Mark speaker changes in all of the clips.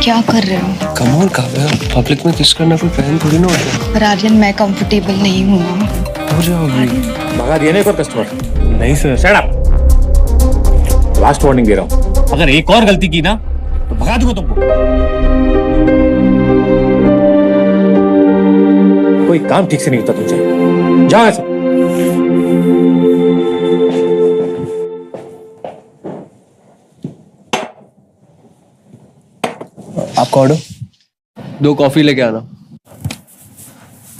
Speaker 1: क्या कर रहे हो?
Speaker 2: कम ऑन काव्या, पब्लिक में किस करना कोई पहन थोड़ी ना होता है।
Speaker 1: पर आर्यन मैं कंफर्टेबल नहीं हूँ।
Speaker 2: हो जाओगी।
Speaker 3: भगा दिया ना एक और कस्टमर?
Speaker 2: नहीं sir.
Speaker 3: Shut up. Last warning दे रहा हूँ, अगर एक और गलती की ना तो भगा दूंगा तुमको। कोई काम ठीक से नहीं होता तुझे, जाओ ऐसे।
Speaker 2: आपका ऑर्डर? 2 कॉफी लेके आना।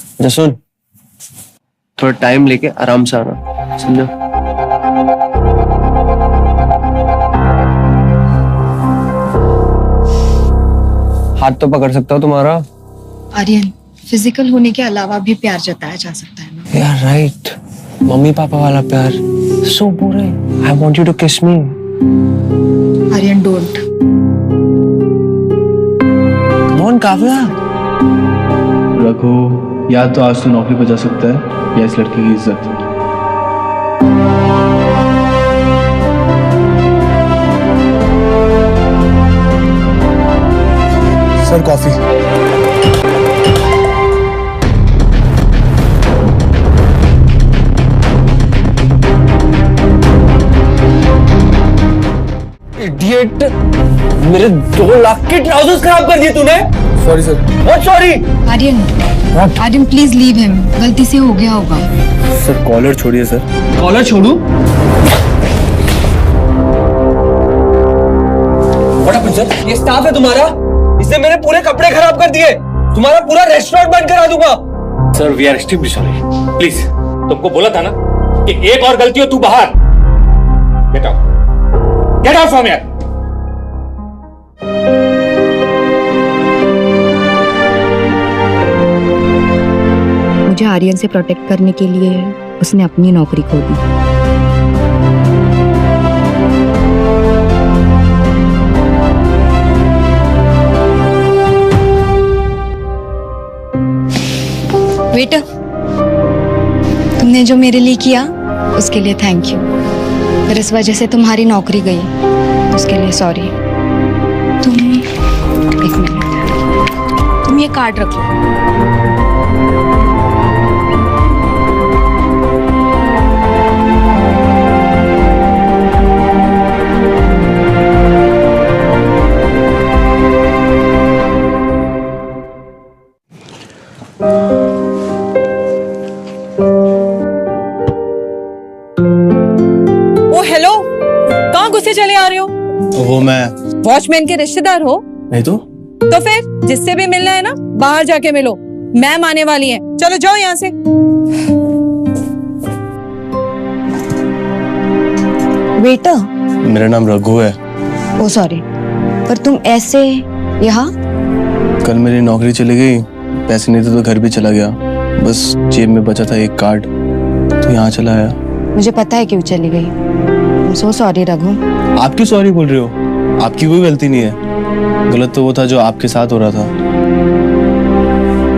Speaker 2: अच्छा सुन, थोड़ा टाइम लेके आराम से आना, समझा? हाथ तो पकड़ सकता हो तुम्हारा।
Speaker 1: आर्यन, फिजिकल होने के अलावा भी प्यार जताया जा सकता है ना?
Speaker 2: यार राइट, मम्मी पापा वाला प्यार। सो बोरे, आई वांट यू टू किस मी।
Speaker 1: आर्यन डोंट।
Speaker 2: कौन काव्या?
Speaker 4: रघु, या तो आज तू नौकरी पर जा सकता है या इस लड़की की इज्जत।
Speaker 2: Sir coffee. इडियट, मेरे 2 लाख के ट्राउजर्स खराब कर दिए तूने। Sorry sir. What sorry?
Speaker 1: Aryan please leave him, गलती से हो गया होगा।
Speaker 2: सर कॉलर छोड़िए सर।
Speaker 4: कॉलर छोड़ू?
Speaker 2: What happened sir? ये स्टाफ है तुम्हारा, इसने मेरे पूरे कपड़े खराब कर दिए। तुम्हारा पूरा रेस्टोरेंट बंद करा दूंगा।
Speaker 3: Sir we are extremely sorry. Please, तुमको बोला था ना कि एक और गलती हो तू बाहर। Get out, get out from here.
Speaker 1: मुझे आर्यन से प्रोटेक्ट करने के लिए उसने अपनी नौकरी खो दी। वेटर, तुमने जो मेरे लिए किया उसके लिए थैंक यू। फिर इस वजह से तुम्हारी नौकरी गई, उसके लिए सॉरी। तुम एक मिनट, तुम ये कार्ड रख लो।
Speaker 5: हेलो, कहाँ गुस्से चले आ रहे हो?
Speaker 4: वो मैं
Speaker 5: वॉचमैन के रिश्तेदार हो?
Speaker 4: नहीं तो
Speaker 5: फिर जिससे भी मिलना है ना, बाहर जाके मिलो। मैम आने वाली हैं, चलो जाओ यहाँ से।
Speaker 1: बेटा,
Speaker 4: मेरा नाम रघु है।
Speaker 1: ओ सॉरी, पर तुम ऐसे यहाँ?
Speaker 4: कल मेरी नौकरी चली गई, पैसे नहीं थे तो घर भी चला गया। बस जेब में बचा था एक कार्ड, तो यहाँ चला आया।
Speaker 1: मुझे पता है क्यों चली गई। सो सॉरी रघु।
Speaker 4: आप क्यों सॉरी बोल रहे हो? आपकी कोई गलती नहीं है। गलत तो वो था जो आपके साथ हो रहा था।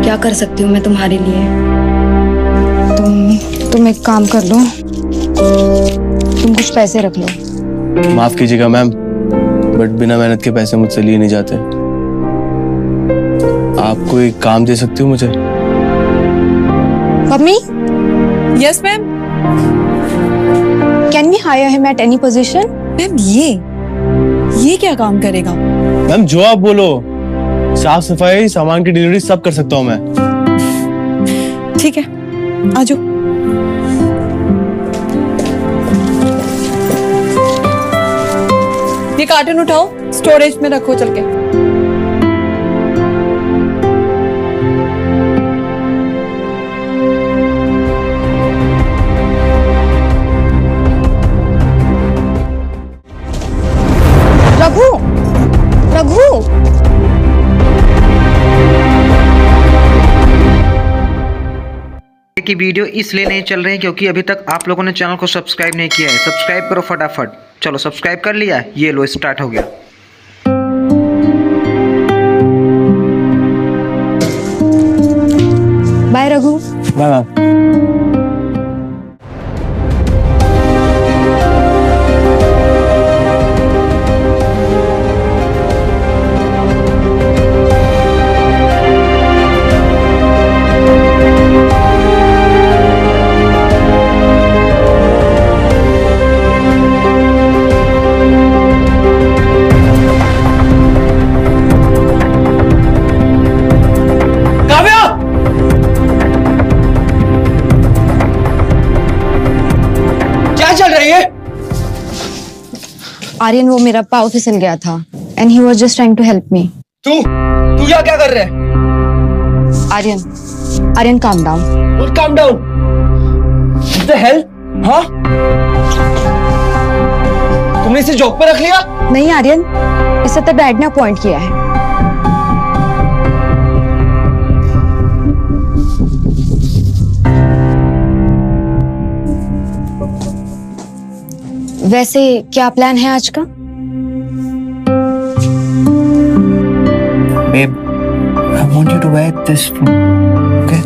Speaker 1: क्या कर सकती हूँ मैं तुम्हारे लिए? तुम एक काम कर लो, तुम कुछ पैसे रख लो।
Speaker 4: माफ कीजिएगा मैम, बट बिना मेहनत के पैसे मुझसे लिए नहीं जाते। आप कोई काम दे सकती हो मुझे?
Speaker 1: Mummy,
Speaker 5: yes ma'am.
Speaker 1: Can we hire him at any position?
Speaker 5: Ma'am ये क्या काम करेगा?
Speaker 4: मैम जो आप बोलो, साफ सफाई, सामान की डिलीवरी सब कर सकता हूँ मैं।
Speaker 5: ठीक है, आ जाओ। ये कार्टन उठाओ, स्टोरेज में रखो चल के।
Speaker 1: रघु, रघु,
Speaker 6: की वीडियो इसलिए नहीं चल रही है क्योंकि अभी तक आप लोगों ने चैनल को सब्सक्राइब नहीं किया है। सब्सक्राइब करो फटाफट। चलो सब्सक्राइब कर लिया, ये लो स्टार्ट हो गया।
Speaker 1: Bye Raghu.
Speaker 4: Bye ma'am.
Speaker 1: Aryan, वो मेरा पाँव फिसल गया था and he was just trying to help me.
Speaker 2: तू यहाँ क्या कर रहा है?
Speaker 1: Aryan calm down.
Speaker 2: Calm down. The hell? हाँ? तुमने इसे जॉब पे रख लिया?
Speaker 1: नहीं आर्यन, इसे तो डैड ने अपॉइंट किया है। वैसे क्या प्लान है आज का?
Speaker 6: Babe, I want you to wear this from, okay?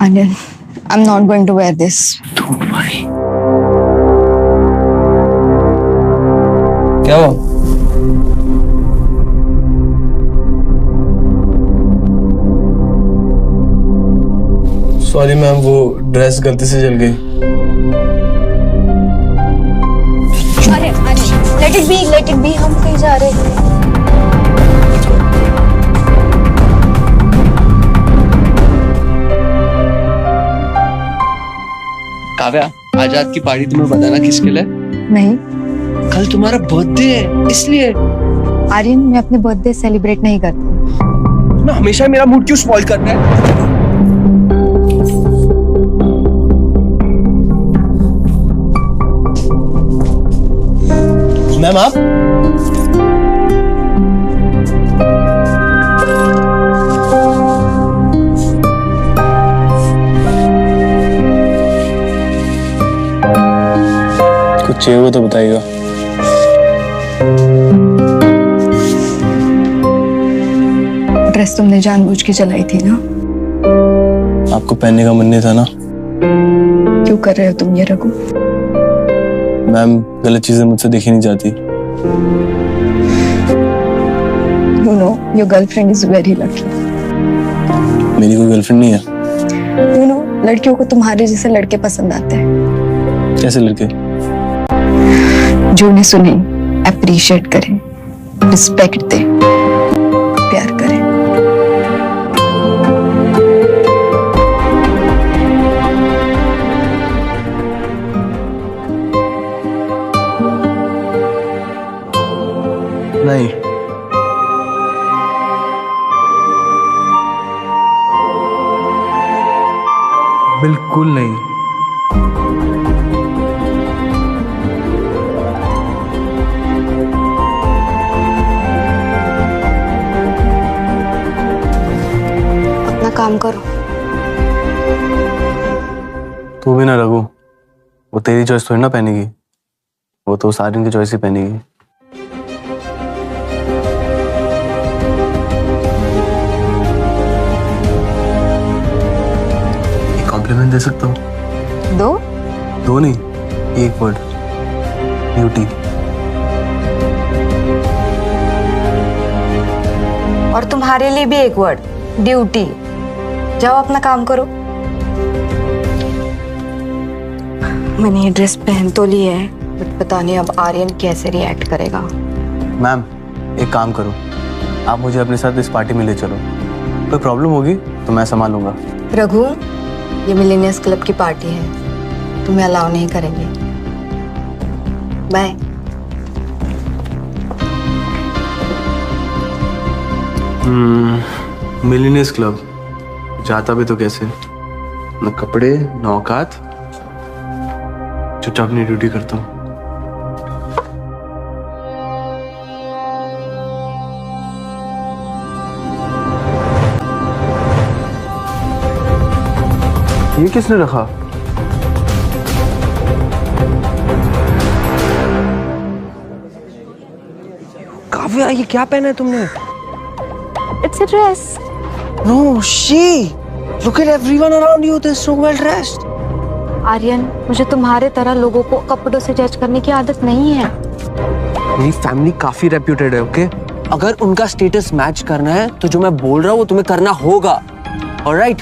Speaker 1: Anil, I'm not going to wear this.
Speaker 6: Don't worry.
Speaker 2: क्या हुआ?
Speaker 4: सॉरी मैम, वो ड्रेस गलती से जल गई।
Speaker 1: लेट इट बी, हम कहीं जा रहे हैं।
Speaker 7: काव्या, आजाद की पार्टी तुम्हें बताना किसके लिए?
Speaker 1: नहीं
Speaker 7: कल तुम्हारा बर्थडे है इसलिए।
Speaker 1: आर्यन, मैं अपने बर्थडे सेलिब्रेट नहीं करती।
Speaker 2: ना हमेशा मेरा मूड क्यों स्पॉइल करता है?
Speaker 4: मैम आप? कुछ चाहिए हो तो बताइएगा।
Speaker 1: ड्रेस तुमने जानबूझ के जलाई थी ना?
Speaker 4: आपको पहनने का मन नहीं था ना?
Speaker 1: क्यों कर रहे हो तुम ये रघु?
Speaker 4: मैम, गलत चीजें मुझसे देखी नहीं जाती।
Speaker 1: You know, your girlfriend is very lucky.
Speaker 4: मेरी कोई गर्लफ्रेंड नहीं है।
Speaker 1: You know, लड़कियों को तुम्हारे जैसे लड़के पसंद आते हैं।
Speaker 4: कैसे लड़के?
Speaker 1: जो उन्हें सुने, अप्रिशिएट करें, रिस्पेक्ट दे, प्यार करें।
Speaker 4: नहीं, बिल्कुल नहीं।
Speaker 1: अपना काम करो।
Speaker 4: तू भी ना रघु, वो तेरी चॉइस थोड़ी ना पहनेगी, वो तो सारिन की चॉइस ही पहनेगी। कॉम्प्लीमेंट दे सकता हूँ? दो नहीं, एक वर्ड, ब्यूटी।
Speaker 1: और तुम्हारे लिए भी एक वर्ड, ड्यूटी। जाओ अपना काम करो। मैंने ये ड्रेस पहन तो ली है, बट पता नहीं अब आर्यन कैसे रिएक्ट करेगा।
Speaker 4: मैम, एक काम करो, आप मुझे अपने साथ इस पार्टी में ले चलो। कोई प्रॉब्लम होगी तो मैं संभालूंगा।
Speaker 1: रघु, ये मिलेनियर्स क्लब की पार्टी है, तुम्हें अलाउ नहीं करेंगे। बाय।
Speaker 4: मिलियनेयर्स क्लब जाता भी तो कैसे? न कपड़े न औकात, चुपचाप अपनी ड्यूटी करता हूँ। ये किसने रखा?
Speaker 7: काव्या, ये क्या पहना है तुमने?
Speaker 1: It's a dress.
Speaker 7: No, she. Look at everyone around you. They're so well dressed.
Speaker 1: Aryan, मुझे तुम्हारे तरह लोगों को कपड़ों से जज करने की आदत नहीं है।
Speaker 7: मेरी फैमिली काफी रेप्यूटेड है, ओके? अगर उनका स्टेटस मैच करना है तो जो मैं बोल रहा हूँ वो तुम्हें करना होगा, ऑलराइट?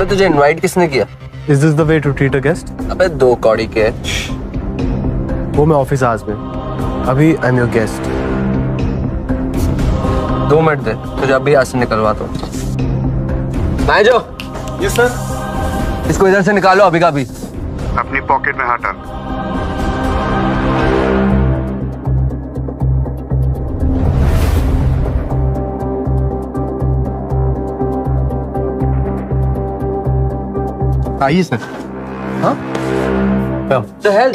Speaker 7: अबे तुझे इनवाइट किसने किया?
Speaker 4: Is this the way to treat a guest?
Speaker 7: अबे 2 कौड़ी के।
Speaker 4: वो मैं ऑफिस आज में, अभी I am your guest.
Speaker 7: 2 minute दे, तुझे अभी यहाँ से निकलवा दो। मैं जो
Speaker 4: यस सर।
Speaker 7: इसको इधर से निकालो अभी का अभी।
Speaker 8: अपनी पॉकेट में हाथ डाल। आइए सर।
Speaker 7: हाँ? The hell?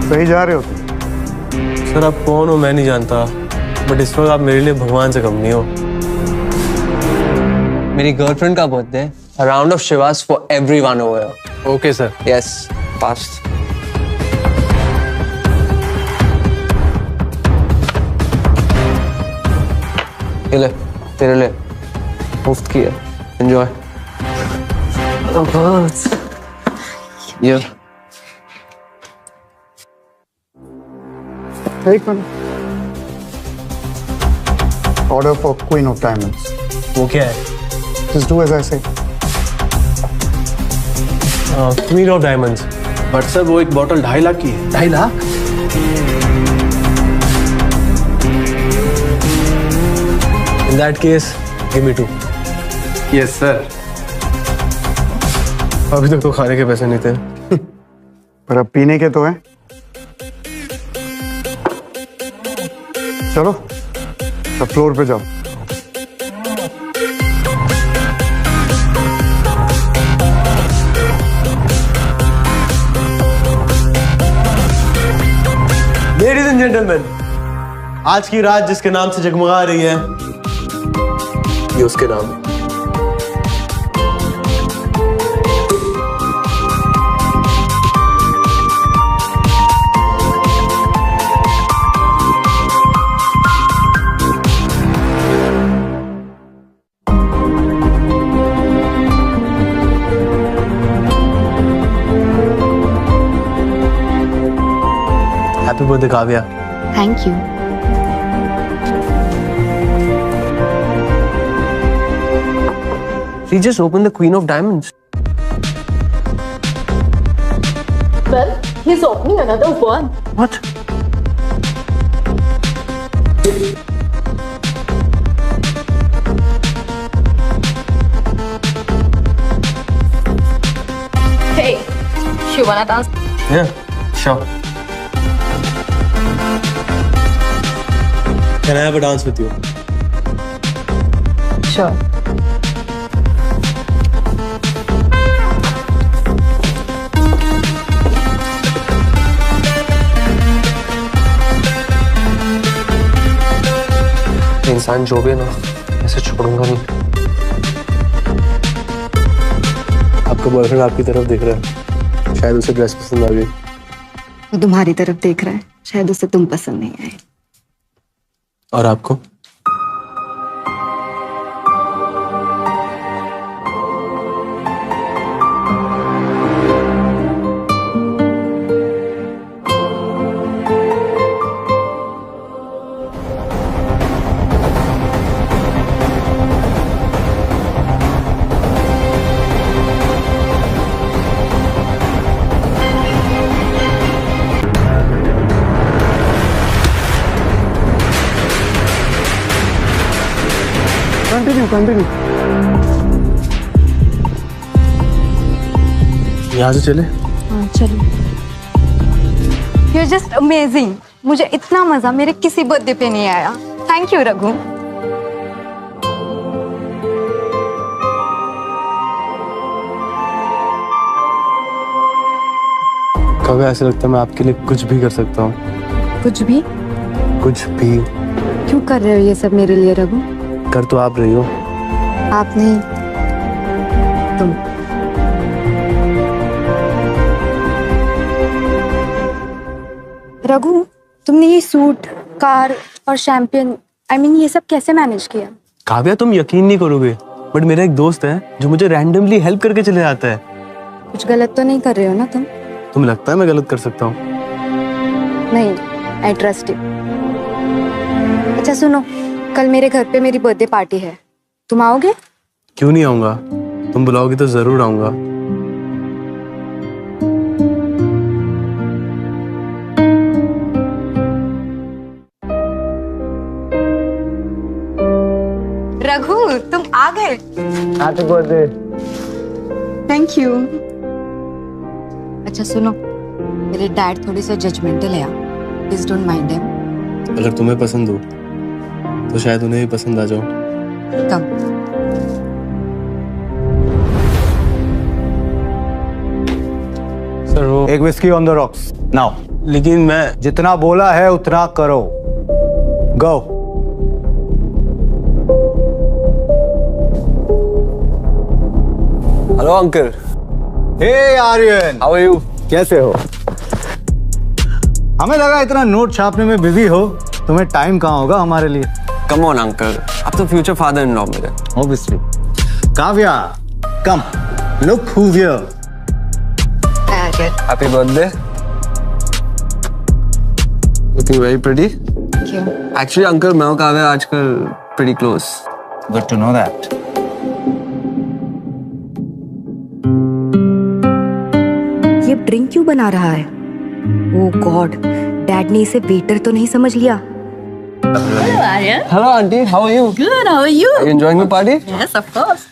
Speaker 8: सही जा रहे हो तुम।
Speaker 4: सर आप कौन हो मैं नहीं जानता, बट इस वक्त आप मेरे लिए भगवान से कम नहीं हो।
Speaker 7: मेरी गर्लफ्रेंड का birthday, a round of Shivas for everyone over here.
Speaker 4: Okay sir.
Speaker 7: Yes, fast. ये ले, तेरे लिए मुफ्त की है, enjoy. ये
Speaker 8: एक minute. Order for queen of diamonds.
Speaker 4: वो क्या है?
Speaker 8: Just do as I say.
Speaker 4: Queen of diamonds. But sir वो एक बॉटल 2.5 लाख की है।
Speaker 7: 2.5 lakh?
Speaker 4: In that case give me 2।
Speaker 8: Yes sir.
Speaker 4: अभी तक तो खाने के पैसे नहीं थे।
Speaker 8: पर अब पीने के तो हैं। चलो अब फ्लोर पे जाओ।
Speaker 4: लेडीज एंड जेंटलमैन, आज की रात जिसके नाम से जगमगा रही है, ये उसके नाम है। Happy birthday Kavya.
Speaker 1: Thank you.
Speaker 7: He just opened the Queen of Diamonds.
Speaker 9: Well, he's opening another one.
Speaker 7: What?
Speaker 9: Hey, you wanna dance?
Speaker 4: Yeah, sure. Can I have a dance with you?
Speaker 9: Sure.
Speaker 7: इंसान जो भी है ना, ऐसे छोड़ूंगा नहीं।
Speaker 4: आपका boyfriend आपकी तरफ देख रहा है, शायद उसे ड्रेस पसंद आ गई।
Speaker 1: वो तुम्हारी तरफ देख रहा है, शायद उसे तुम पसंद नहीं आए।
Speaker 4: और आपको?
Speaker 8: कंटिन्यू।
Speaker 4: यहाँ से चले?
Speaker 1: हाँ चलो। You're just amazing. मुझे इतना मजा मेरे किसी बर्थडे पे नहीं आया। Thank you Raghu.
Speaker 4: कभी ऐसा लगता है मैं आपके लिए कुछ भी कर सकता हूँ।
Speaker 1: कुछ भी?
Speaker 4: कुछ भी।
Speaker 1: क्यों कर रहे हो ये सब मेरे लिए रघु?
Speaker 4: कर तो आप रही हो।
Speaker 1: आप नहीं, तुम। रघु, तुमने ये सूट, कार और शैंपेन, ये सब कैसे मैनेज किया?
Speaker 4: काव्या तुम यकीन नहीं करोगे, बट मेरा एक दोस्त है जो मुझे रैंडमली हेल्प करके चले जाता है।
Speaker 1: कुछ गलत तो नहीं कर रहे हो ना तुम?
Speaker 4: तुम्हें लगता है मैं गलत कर सकता हूँ?
Speaker 1: नहीं, आई ट्रस्ट यू। अच्छा सुनो, कल मेरे घर पे मेरी बर्थडे पार्टी है, तुम आओगे?
Speaker 4: क्यों नहीं आऊंगा, तुम बुलाओगे तो जरूर आऊंगा।
Speaker 1: रघु, तुम आ गए।
Speaker 8: Happy birthday.
Speaker 1: Thank you. अच्छा सुनो, मेरे डैड थोड़े से जजमेंटल है, प्लीज डोंट माइंड देम।
Speaker 4: अगर तुम्हें पसंद हो तो शायद उन्हें भी पसंद आ जाओ।
Speaker 1: कम।
Speaker 4: सर वो
Speaker 8: एक whisky on the rocks now.
Speaker 4: लेकिन मैं
Speaker 8: जितना बोला है उतना करो। Go.
Speaker 7: Hello uncle.
Speaker 8: Hey Aryan,
Speaker 7: how are you?
Speaker 8: कैसे हो? हमें लगा इतना नोट छापने में बिजी हो, तुम्हें टाइम कहाँ होगा हमारे लिए।
Speaker 7: कम ऑन अंकल, आप तो फ्यूचर फादर इन लॉ मेरे।
Speaker 8: Obviously. Kavya, come, look who's here.
Speaker 7: Happy birthday. Looking very pretty. Actually uncle मैं और काव्या आजकल pretty close.
Speaker 8: Good to know that.
Speaker 1: ये ड्रिंक क्यों बना रहा है? ओह गॉड, डैड ने इसे वेटर तो नहीं समझ लिया।
Speaker 7: Hello aunty, how are you?
Speaker 9: Good, how are you?
Speaker 7: Are you enjoying the party?
Speaker 9: Yes, of course.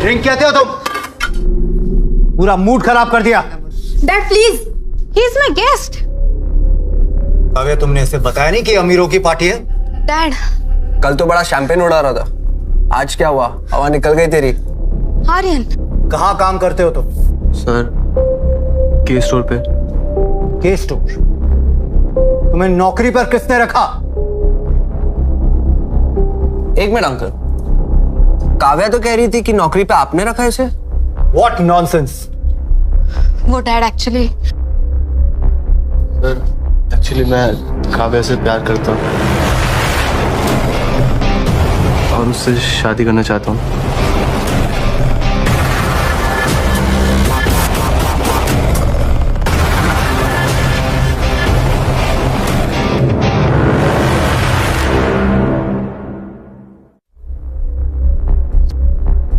Speaker 8: Drink कहते हो तुम? पूरा मूड खराब कर दिया।
Speaker 1: Dad please, he is my guest.
Speaker 8: Kavya, तुमने इसे बताया नहीं कि अमीरों की पार्टी है?
Speaker 1: डैड।
Speaker 7: कल तो बड़ा शैंपेन उड़ा रहा था, आज क्या हुआ? हवा निकल गई तेरी।
Speaker 1: आर्यन,
Speaker 8: कहाँ काम करते हो तुम?
Speaker 4: सर के स्टोर पे।
Speaker 8: के स्टोर? तुम्हें नौकरी पर किसने रखा?
Speaker 7: एक मिनट अंकल, काव्या तो कह रही थी कि नौकरी पे आपने रखा है इसे।
Speaker 8: What nonsense!
Speaker 1: वो डैड एक्चुअली
Speaker 4: मैं काव्या से प्यार करता हूँ और उससे शादी करना चाहता हूँ।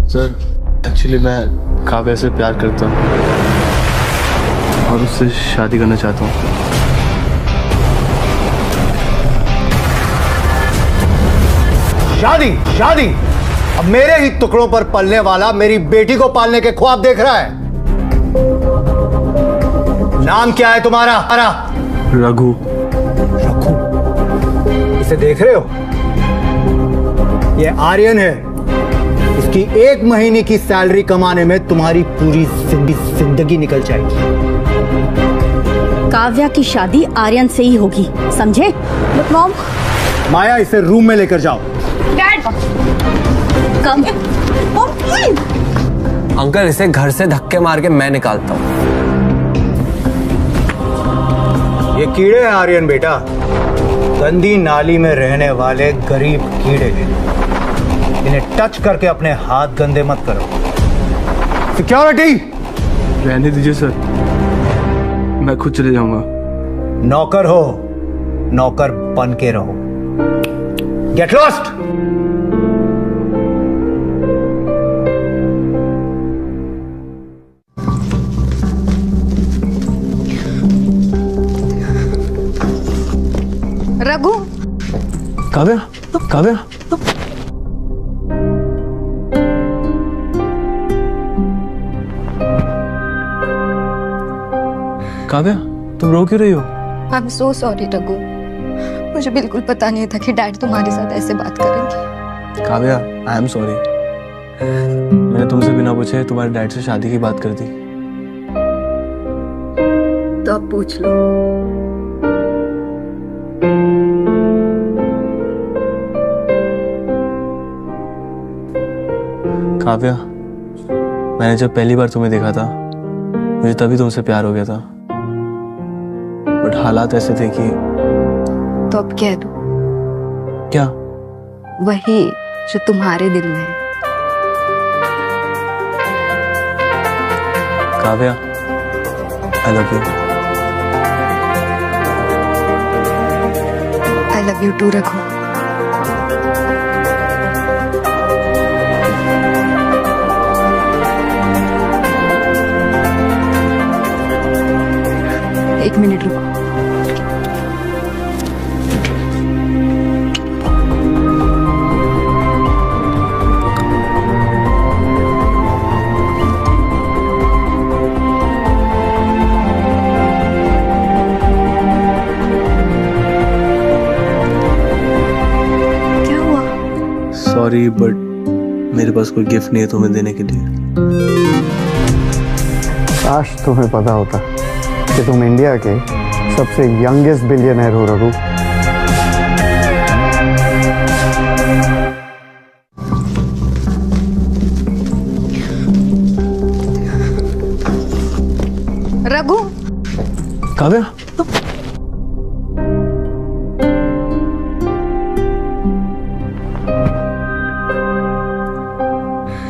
Speaker 4: सर एक्चुअली मैं काव्या से प्यार करता हूँ और उससे शादी करना चाहता हूँ।
Speaker 8: शादी? शादी? अब मेरे ही टुकड़ों पर पलने वाला मेरी बेटी को पालने के ख्वाब देख रहा है। नाम क्या है तुम्हारा?
Speaker 4: रघु।
Speaker 8: रघु? इसे देख रहे हो? ये आर्यन है। इसकी 1 महीने की सैलरी कमाने में तुम्हारी पूरी जिंदगी निकल जाएगी।
Speaker 9: काव्या की शादी आर्यन से ही होगी, समझे? Look, mom.
Speaker 8: माया, इसे रूम में लेकर जाओ।
Speaker 9: डैड, कम।
Speaker 7: अंकल इसे घर से धक्के मार के मैं निकालता हूँ।
Speaker 8: ये कीड़े हैं आर्यन बेटा, गंदी नाली में रहने वाले गरीब कीड़े हैं। इन्हें टच करके अपने हाथ गंदे मत करो। सिक्योरिटी!
Speaker 4: रहने दीजिए सर, मैं खुद चले जाऊंगा।
Speaker 8: नौकर हो, नौकर बन के रहो। Get lost!
Speaker 1: रघु।
Speaker 4: काव्या, काव्या। काव्या, तुम रो क्यों रही हो?
Speaker 1: I am so sorry Raghu, मुझे बिल्कुल पता नहीं था कि डैड तुम्हारे साथ ऐसे बात करेंगे।
Speaker 4: Kavya, I am sorry. मैंने तुमसे बिना पूछे तुम्हारे डैड से शादी की बात कर दी।
Speaker 1: तो अब पूछ लो।
Speaker 4: काव्या, मैंने जब पहली बार तुम्हें देखा था मुझे तभी तुमसे प्यार हो गया था, बट हालात ऐसे थे कि।
Speaker 1: तो अब कह दो
Speaker 4: क्या?
Speaker 1: वही जो तुम्हारे दिल में है।
Speaker 4: Kavya, I love you.
Speaker 1: I love you too Raghu. एक मिनट रुको। क्या हुआ?
Speaker 4: सॉरी, बट मेरे पास कोई गिफ्ट नहीं है तुम्हें देने के लिए।
Speaker 8: काश तुम्हें पता होता कि तुम इंडिया के सबसे यंगेस्ट बिलियनर हो रघु।
Speaker 1: रघु,
Speaker 4: काव्या,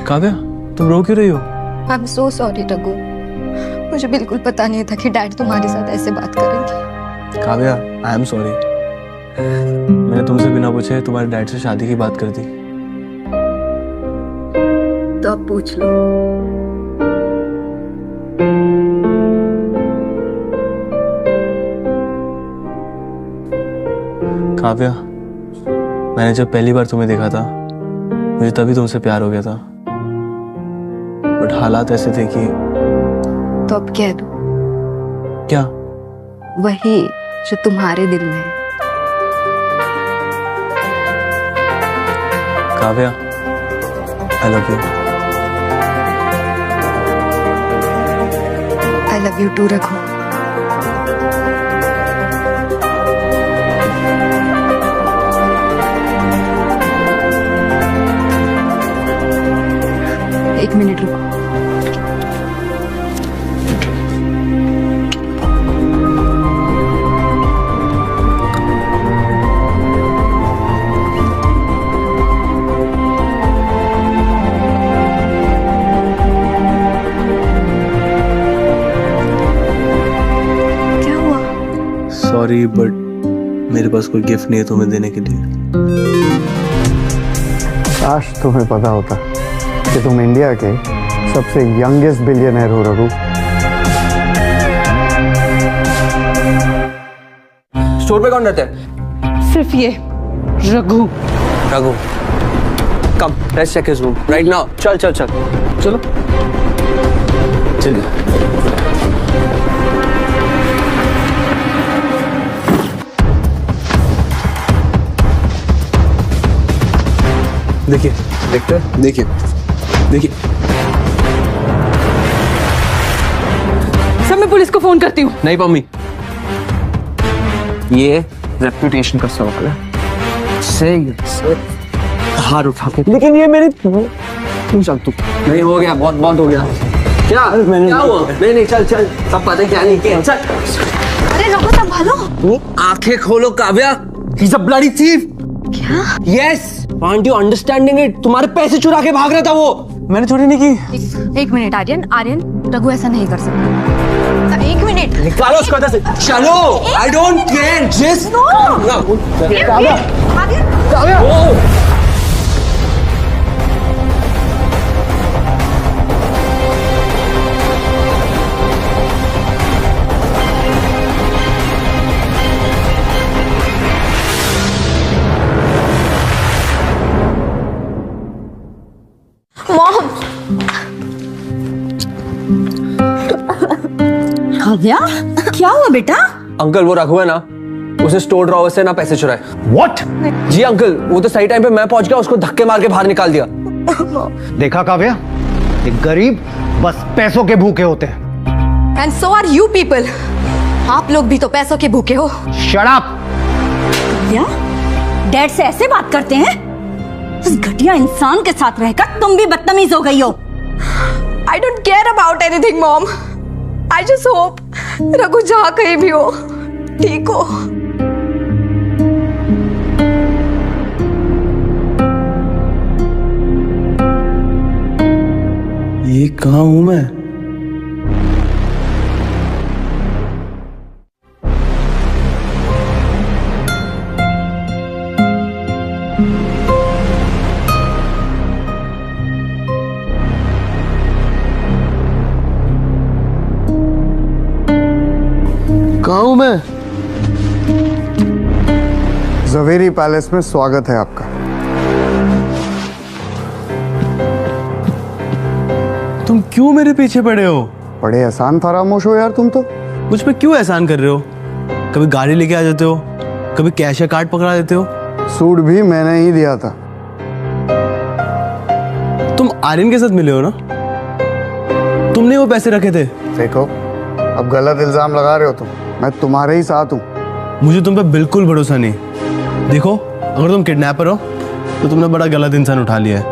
Speaker 4: काव्या, तुम रो क्यों रही हो?
Speaker 1: I am so sorry Raghu. मुझे बिल्कुल पता नहीं था कि डैड तुम्हारे साथ ऐसे बात करेंगे।
Speaker 4: Kavya, I am sorry. मैंने तुमसे बिना पूछे तुम्हारे डैड से शादी की बात कर दी।
Speaker 1: तो अब पूछ लो।
Speaker 4: काव्या, मैंने जब पहली बार तुम्हें देखा था मुझे तभी तुमसे प्यार हो गया था, बट हालात ऐसे थे कि।
Speaker 1: तो अब कह दो
Speaker 4: क्या?
Speaker 1: वही जो तुम्हारे दिल में है।
Speaker 4: Kavya, I love you.
Speaker 1: I love you too Raghu. एक मिनट रुको। क्या हुआ?
Speaker 4: सॉरी, बट मेरे पास कोई गिफ्ट नहीं है तुम्हें देने के लिए।
Speaker 8: काश तुम्हें पता होता कि तुम इंडिया के सबसे यंगेस्ट बिलियनर हो रघु।
Speaker 7: स्टोर पे कौन रहता है?
Speaker 5: सिर्फ ये Raghu.
Speaker 7: Raghu, come, let's check his room right now. चल चल चल चलो
Speaker 4: चलिए। देखिए, देखते हैं, देखिए देखिए।
Speaker 5: सब मैं पुलिस को फोन करती हूँ।
Speaker 7: नहीं पम्मी, ये रेपुटेशन का सवाल है। सही हार उठा के, लेकिन ये मेरी तू चल, तू नहीं हो गया, बहुत बहुत हो गया। क्या क्या हुआ? नहीं चल चल, सब पता है क्या नहीं किया। चल।
Speaker 1: अरे रघु, संभालो।
Speaker 7: आंखें खोलो Kavya, he's a bloody thief।
Speaker 1: क्या?
Speaker 7: Yes, aren't you understanding it? तुम्हारे पैसे चुरा के भाग रहा था वो। मैंने चोरी नहीं की।
Speaker 1: एक मिनट आर्यन, आर्यन, रघु ऐसा नहीं कर सकता। एक मिनट।
Speaker 7: निकालो उसको अंदर से। चलो, I don't care, just Kavya, Kavya.
Speaker 9: Mom!
Speaker 5: Kavya, क्या हुआ बेटा?
Speaker 7: अंकल, वो रघु है ना, उसे स्टोर ड्रॉवर से ना पैसे चुराए।
Speaker 8: व्हाट?
Speaker 7: जी अंकल, वो तो सही टाइम पे मैं पहुंच गया, उसको धक्के मार के बाहर निकाल दिया।
Speaker 8: देखा काव्या, एक गरीब बस पैसों के भूखे होते हैं।
Speaker 1: And so are you people. आप लोग भी तो पैसों के भूखे हो।
Speaker 8: Shut up.
Speaker 10: क्या डैड से ऐसे बात करते हैं? उस घटिया इंसान के साथ रहकर तुम भी बदतमीज हो गई हो।
Speaker 1: I don't care about anything, Mom. I just hope Raghu जहाँ कहीं भी हो ठीक हो।
Speaker 4: ये कहाँ हूं मैं? कहाँ हूं मैं?
Speaker 11: ज़वेरी पैलेस में स्वागत है आपका।
Speaker 4: तुम क्यों मेरे पीछे पड़े हो?
Speaker 11: बड़े एहसान फरामोश हो यार तुम तो।
Speaker 4: मुझ पे क्यों एहसान कर रहे हो? कभी गाड़ी लेके आ जाते हो, कभी कैश या कार्ड पकड़ा देते हो।
Speaker 11: सूट भी मैंने ही दिया था।
Speaker 4: तुम आर्यन के साथ मिले हो ना? तुमने वो पैसे रखे थे।
Speaker 11: देखो, अब गलत इल्जाम लगा रहे हो तुम। मैं तुम्हारे ही साथ हूँ।
Speaker 4: मुझे तुम पे बिल्कुल भरोसा नहीं। देखो, अगर तुम किडनैपर हो तो तुमने बड़ा गलत इंसान उठा लिया है।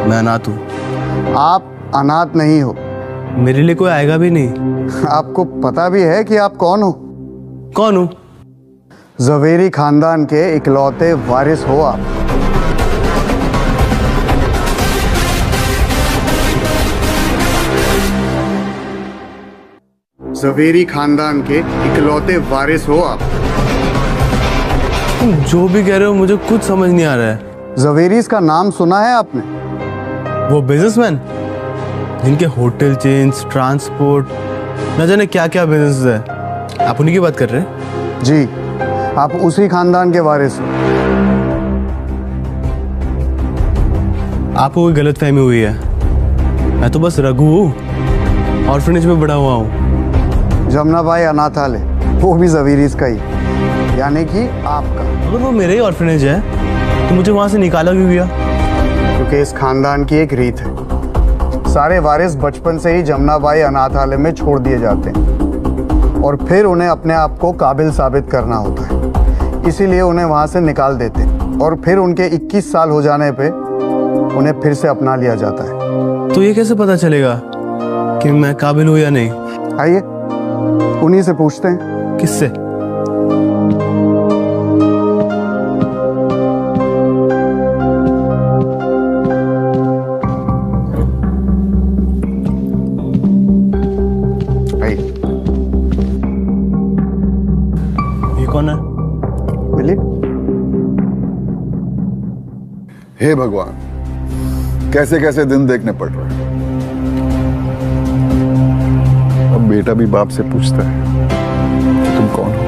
Speaker 4: मैं अनाथ हूँ।
Speaker 11: आप अनाथ नहीं हो।
Speaker 4: मेरे लिए कोई आएगा भी नहीं।
Speaker 11: आपको पता भी है कि आप कौन हो?
Speaker 4: कौन हूँ?
Speaker 11: ज़वेरी खानदान के इकलौते वारिस हो आप। ज़वेरी खानदान के इकलौते वारिस हो आप।
Speaker 4: तुम जो भी कह रहे हो मुझे कुछ समझ नहीं आ रहा है।
Speaker 11: ज़वेरीज का नाम सुना है आपने?
Speaker 4: वो बिजनेसमैन जिनके होटल चेन्स, ट्रांसपोर्ट, न जाने क्या क्या बिजनेस है, आप उन्हीं की बात कर रहे हैं?
Speaker 11: जी, आप उसी खानदान के वारिस हो।
Speaker 4: आपको कोई गलतफहमी हुई है। मैं तो बस रघु हूँ, ऑर्फनेज में बड़ा हुआ हूँ।
Speaker 11: जमुनाबाई अनाथालय, वो भी ज़वेरीज का ही, यानी कि आपका।
Speaker 4: अगर वो मेरे ही ऑर्फनेज है तो मुझे वहां से निकाला क्यों गया?
Speaker 11: क्योंकि इस खानदान की एक रीत है, सारे वारिस बचपन से ही जमुनाबाई अनाथालय में छोड़ दिए जाते हैं और फिर उन्हें अपने आप को काबिल साबित करना होता है, इसीलिए उन्हें वहां से निकाल देते हैं और फिर उनके 21 साल हो जाने पे उन्हें फिर से अपना लिया जाता है।
Speaker 4: तो ये कैसे पता चलेगा कि मैं काबिल हूँ या नहीं?
Speaker 11: आइए उन्हीं से पूछते हैं।
Speaker 4: किससे? ये कौन है?
Speaker 11: मिली?
Speaker 12: हे भगवान, कैसे कैसे दिन देखने पड़ रहे हैं। अब बेटा भी बाप से पूछता है कि तुम कौन हो।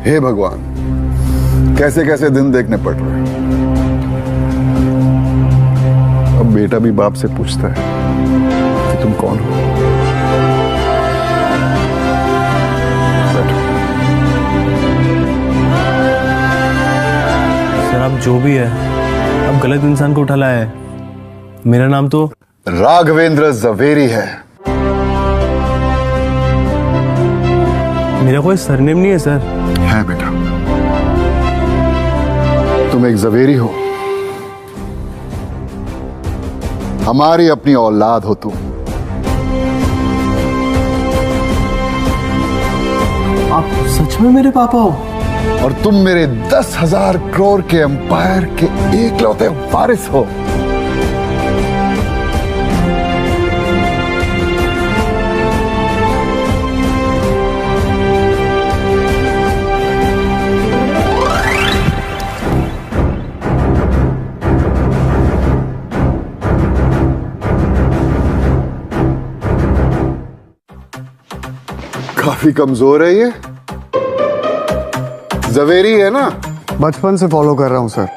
Speaker 12: हे भगवान, कैसे कैसे दिन देखने पड़ रहे हैं। अब बेटा भी बाप से पूछता है कि तुम कौन हो।
Speaker 4: सर, आप जो भी है, अब गलत इंसान को उठा लाया है। मेरा नाम तो
Speaker 12: राघवेंद्र ज़वेरी है।
Speaker 4: मेरा कोई सरनेम नहीं है सर।
Speaker 12: है बेटा, तुम एक ज़वेरी हो। हमारी अपनी औलाद हो तुम।
Speaker 4: आप सच में मेरे पापा हो?
Speaker 12: और तुम मेरे 10,000 करोड़ के एम्पायर के एकलौते वारिस हो। काफी कमजोर है ये। ज़वेरी है ना?
Speaker 11: बचपन से फॉलो कर रहा हूँ सर।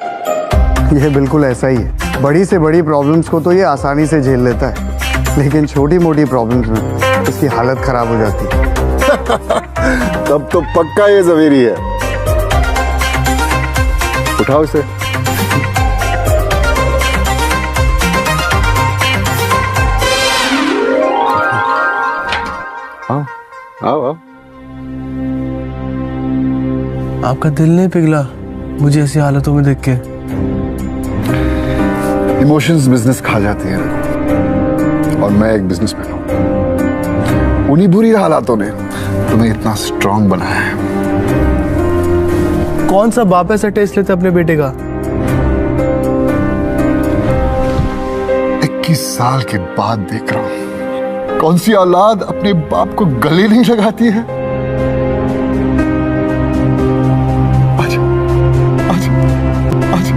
Speaker 11: ये बिल्कुल ऐसा ही है। बड़ी से बड़ी प्रॉब्लम्स को तो ये आसानी से झेल लेता है, लेकिन छोटी मोटी प्रॉब्लम्स में इसकी हालत खराब हो जाती है।
Speaker 12: तब तो पक्का ये जवेरी है। उठाओ इसे। आओ आओ आओ।
Speaker 4: आपका दिल नहीं पिघला मुझे ऐसी हालतों में देख के?
Speaker 12: इमोशंस बिजनेस खा जाती है और मैं एक बिजनेसमैन हूं। उन्हीं बुरी हालातों ने तुम्हें इतना स्ट्रांग बनाया है।
Speaker 4: कौन सा बाप ऐसा टेस्ट लेता अपने बेटे का?
Speaker 12: 21 साल के बाद देख रहा हूं कौन सी औलाद अपने बाप को गले नहीं लगाती है। आजा, आजा, आजा।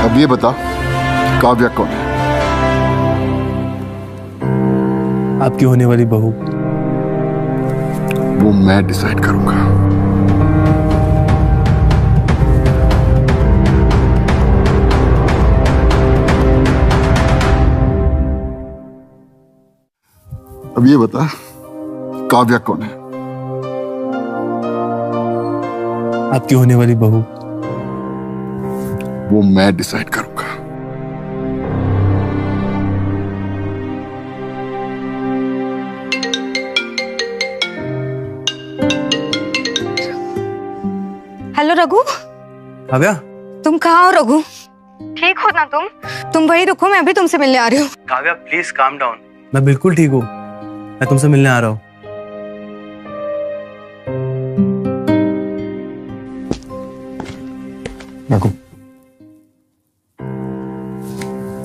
Speaker 12: अब ये बता, काव्या कौन है?
Speaker 4: आपकी होने वाली बहू।
Speaker 12: वो मैं डिसाइड करूंगा। अब ये बता, काव्या कौन है?
Speaker 4: आपकी होने वाली बहू।
Speaker 12: वो मैं डिसाइड करूंगा।
Speaker 1: हेलो रघु।
Speaker 4: काव्या,
Speaker 1: तुम कहाँ हो रघु? ठीक हो ना तुम? तुम वही रुको, मैं अभी तुमसे मिलने आ रही हूँ।
Speaker 4: Kavya please calm down. मैं बिल्कुल ठीक हूँ, मैं तुमसे मिलने आ रहा हूँ।
Speaker 11: रखो,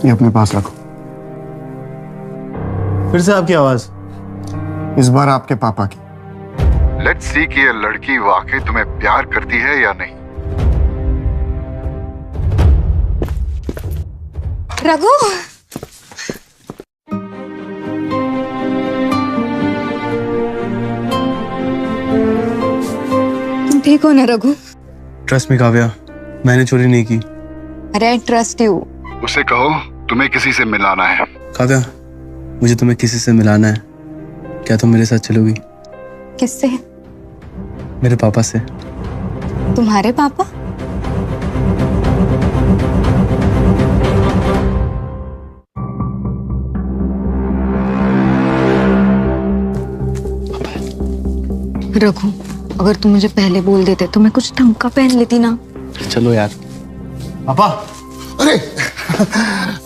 Speaker 11: ये अपने पास रखो।
Speaker 4: फिर से आपकी आवाज?
Speaker 11: इस बार आपके पापा की।
Speaker 12: लेट्स सी कि ये लड़की वाकई तुम्हें प्यार करती है या नहीं।
Speaker 1: रघु, तुम ठीक हो ना रघु?
Speaker 4: ट्रस्ट मी काव्या, मैंने चोरी नहीं की।
Speaker 1: अरे ट्रस्ट यू।
Speaker 12: उसे कहो तुम्हें किसी से मिलाना है।
Speaker 4: काव्या, मुझे तुम्हें किसी से मिलाना है। क्या तुम मेरे साथ चलोगी?
Speaker 1: किससे?
Speaker 4: मेरे पापा से।
Speaker 1: तुम्हारे पापा? रघु, अगर तुम मुझे पहले बोल देते तो मैं कुछ ढंग का पहन लेती ना।
Speaker 4: चलो यार। पापा।
Speaker 12: अरे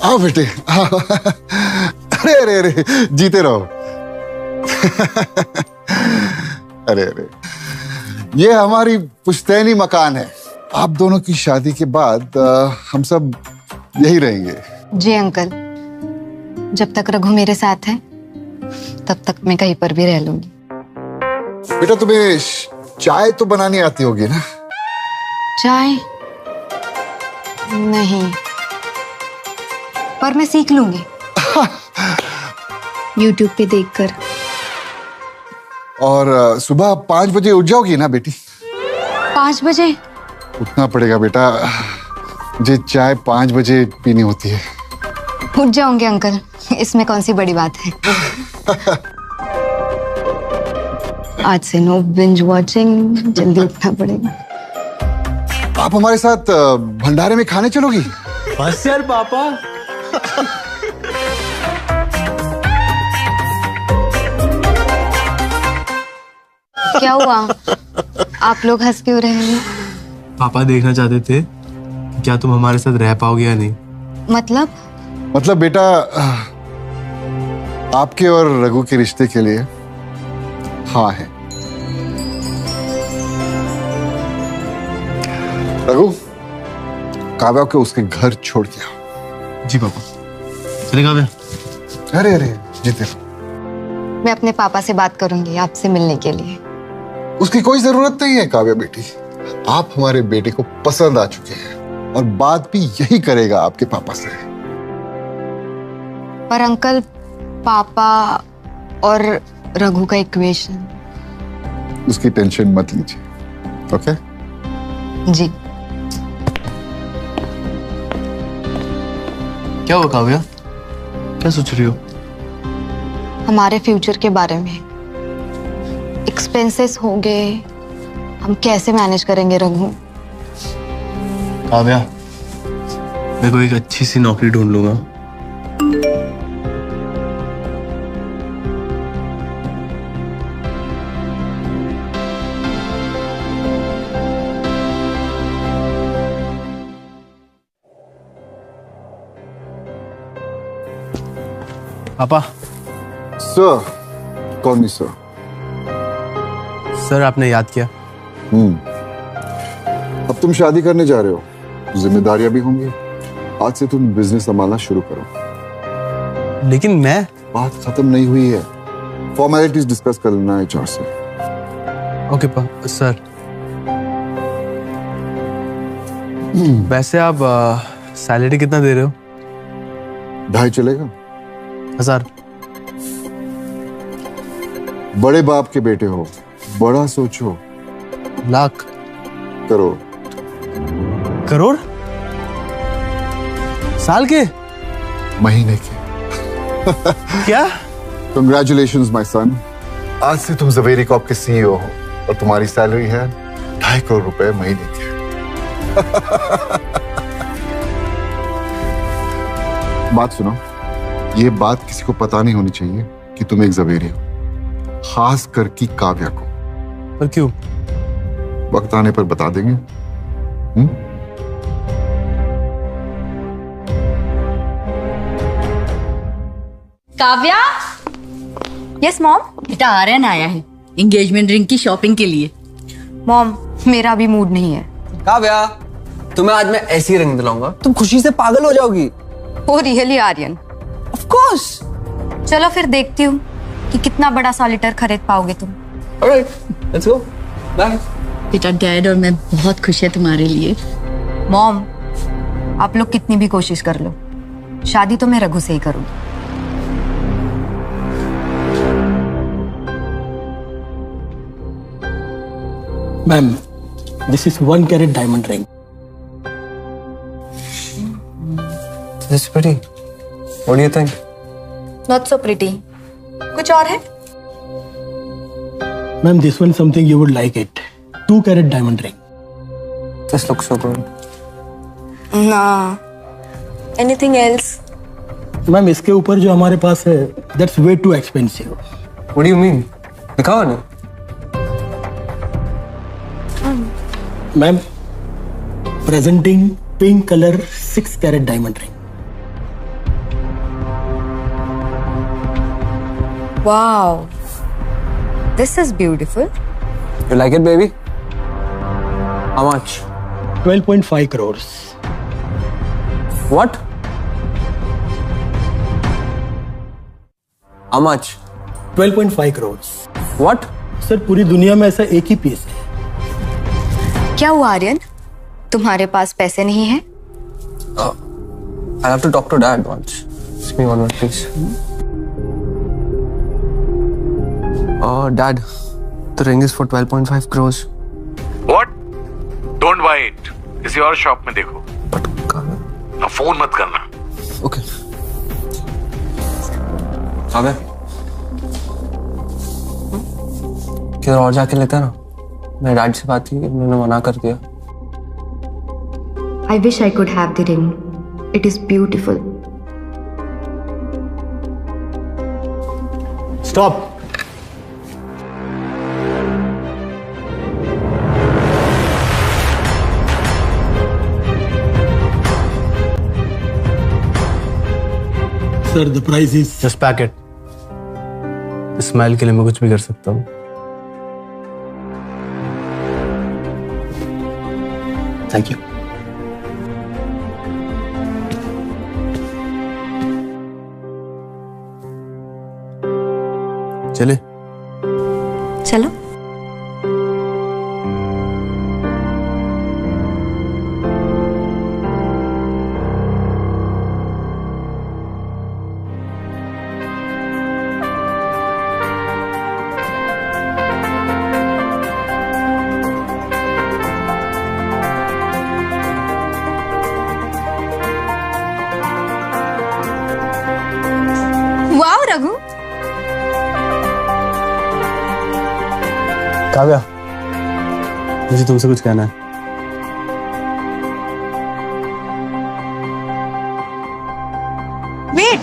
Speaker 12: आओ बेटे आओ। अरे अरे अरे जीते रहो। अरे अरे, ये हमारी पुश्तैनी मकान है। आप दोनों की शादी के बाद हम सब यही रहेंगे।
Speaker 1: जी अंकल, जब तक रघु मेरे साथ है तब तक मैं कहीं पर भी रह लूंगी।
Speaker 12: बेटा तुम्हें चाय तो बनानी आती होगी ना?
Speaker 1: चाय नहीं, पर मैं सीख लूंगी YouTube पे देखकर।
Speaker 12: और सुबह 5 बजे उठ जाओगी ना बेटी?
Speaker 1: 5 बजे?
Speaker 12: उठना पड़ेगा बेटा, मुझे चाय 5 बजे पीनी होती है।
Speaker 1: उठ जाऊंगे अंकल, इसमें कौन सी बड़ी बात है। आज से नो बिंज वॉचिंग, जल्दी उठना पड़ेगा।
Speaker 12: आप हमारे साथ भंडारे में खाने चलोगी?
Speaker 4: बस यार पापा।
Speaker 1: क्या हुआ? आप लोग हंस क्यों रहे हैं?
Speaker 4: पापा देखना चाहते थे क्या तुम हमारे साथ रह पाओगे या नहीं।
Speaker 12: मतलब बेटा, आपके और रघु के रिश्ते के लिए हाँ है। रघु, काव्या को उसके घर छोड़ के आओ।
Speaker 4: जी पापा। चले काव्या।
Speaker 12: अरे अरे जीते।
Speaker 1: मैं अपने पापा से बात करूंगी आपसे मिलने के लिए।
Speaker 12: उसकी कोई जरूरत नहीं है काव्या बेटी, आप हमारे बेटे को पसंद आ चुके हैं और बात भी यही करेगा आपके पापा से।
Speaker 1: पर अंकल, पापा और रघु का इक्वेशन।
Speaker 12: उसकी टेंशन मत लीजिए, ओके?
Speaker 1: जी।
Speaker 4: क्या हुआ काव्या? क्या सोच रही हो?
Speaker 1: हमारे फ्यूचर के बारे में। एक्सपेंसेस हो गए, हम कैसे मैनेज करेंगे रघु?
Speaker 4: काव्या, मैं कोई एक अच्छी सी नौकरी ढूंढ लूंगा। पापा।
Speaker 12: सर, कॉल मी सर।
Speaker 4: सर, आपने याद किया?
Speaker 12: अब तुम शादी करने जा रहे हो, जिम्मेदारियां भी होंगी। आज से तुम बिजनेस संभालना शुरू करो।
Speaker 4: लेकिन मैं...
Speaker 12: बात खत्म नहीं हुई है, फॉर्मेलिटीज डिस्कस कर लेना HR से।
Speaker 4: Okay sir. वैसे आप सैलरी कितना दे रहे हो?
Speaker 12: 2.5 चलेगा?
Speaker 4: 1000।
Speaker 12: बड़े बाप के बेटे हो, बड़ा सोचो।
Speaker 4: लाख?
Speaker 12: करोड़?
Speaker 4: करोड़? साल के?
Speaker 12: महीने के।
Speaker 4: क्या?
Speaker 12: Congratulations my son। आज से तुम जवेरी कॉर्प के CEO हो और तुम्हारी सैलरी है 2.5 करोड़ रुपए महीने की। बात सुनो, ये बात किसी को पता नहीं होनी चाहिए कि तुम एक जवेरी हो, खास कर की काव्या को।
Speaker 4: पर क्यों?
Speaker 12: वक्त आने पर बता देंगे।
Speaker 10: काव्या।
Speaker 1: Yes mom.
Speaker 10: बेटा आर्यन आया है एंगेजमेंट रिंग की शॉपिंग के लिए।
Speaker 1: मॉम, मेरा भी मूड नहीं है।
Speaker 7: काव्या, तुम्हें आज मैं ऐसी रंग दिलाऊंगा, तुम खुशी से पागल हो जाओगी।
Speaker 1: Oh really Aryan?
Speaker 7: Of course.
Speaker 1: चलो फिर देखती हूँ कि कितना बड़ा सॉलिटर खरीद पाओगे तुम।
Speaker 7: Alright, let's go. बाय।
Speaker 10: बेटा डैड और मैं बहुत खुश है तुम्हारे लिए।
Speaker 1: मॉम, आप लोग कितनी भी कोशिश कर लो, शादी तो मैं रघु से ही करूंगी।
Speaker 13: Ma'am, this is 1 carat diamond ring.
Speaker 7: This is pretty. What do you think?
Speaker 1: Not so pretty. कुछ और है?
Speaker 13: Ma'am, this one something you would like it. 2 carat diamond ring.
Speaker 7: This looks so good.
Speaker 1: Nah. Anything else?
Speaker 13: Ma'am, इसके ऊपर जो हमारे पास है, that's way too expensive.
Speaker 7: What do you mean? दिखाओ ना।
Speaker 13: Ma'am, presenting pink color 6 carat diamond ring.
Speaker 1: Wow. This is beautiful.
Speaker 7: You like it, baby? How much?
Speaker 13: 12.5 crores.
Speaker 7: What? How much?
Speaker 13: 12.5 crores.
Speaker 7: What?
Speaker 13: Sir, पूरी दुनिया में ऐसा एक ही piece है।
Speaker 1: क्या हुआ आर्यन? तुम्हारे पास पैसे नहीं हैं?
Speaker 7: I'll have to talk to Dad once. Just me one minute, please. Dad, the ring is for 12.5 crores.
Speaker 14: What? Don't buy it. किसी और शॉप में देखो। ना फोन मत करना।
Speaker 7: Okay. काव्या, किधर और जाके लेते हैं ना? मेरे डैड से बात की, उन्होंने मना कर दिया।
Speaker 1: I wish I could have the ring. It is beautiful.
Speaker 13: Stop. Sir, the price is...
Speaker 4: Just pack it. Smile के लिए मैं कुछ भी कर सकता हूँ।
Speaker 13: Thank you.
Speaker 4: चले?
Speaker 1: चलो।
Speaker 10: रघु?
Speaker 4: काव्या, मुझे तुमसे कुछ कहना है।
Speaker 5: Wait,